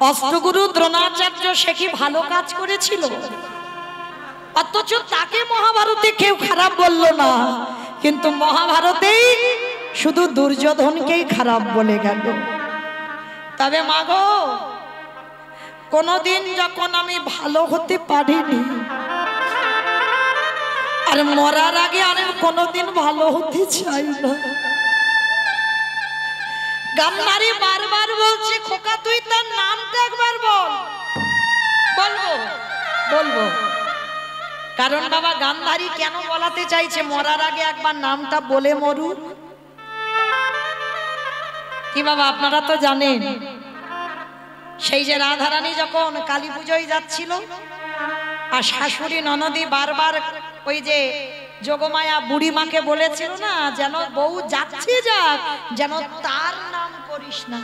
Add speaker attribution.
Speaker 1: অষ্টগুরু দ্রোণাচার্য সে কি ভালো কাজ করেছিল? অথচ তাকে মহাভারতে কেউ খারাপ বলল না, কিন্তু মহাভারতেই শুধু দুর্যোধনকেই খারাপ বলে গেল। তবে মাগো, কোনদিন যখন আমি ভালো হতে পারিনি, আর মরার আগে আমি কোনদিন ভালো হতে চাই না। গান্ধারী বারবার বলছে, খোকা তুই তার নামটা একবার বল। বলবো বলবো, কারণ বাবা গান্ধারী কেন বলাতে চাইছে মরার আগে একবার নামটা বলে মরুক। কি বাবা আপনারা তো জানেন, সেই যে রাধারানী যখন কালী পুজোয় যাচ্ছিল, আর শাশুড়ি ননদি বারবার ওই যে যোগমায়া বুড়ি মাকে বলেছিল না, যেন বউ যাচ্ছে যাক, যেন তার নাম করিস না।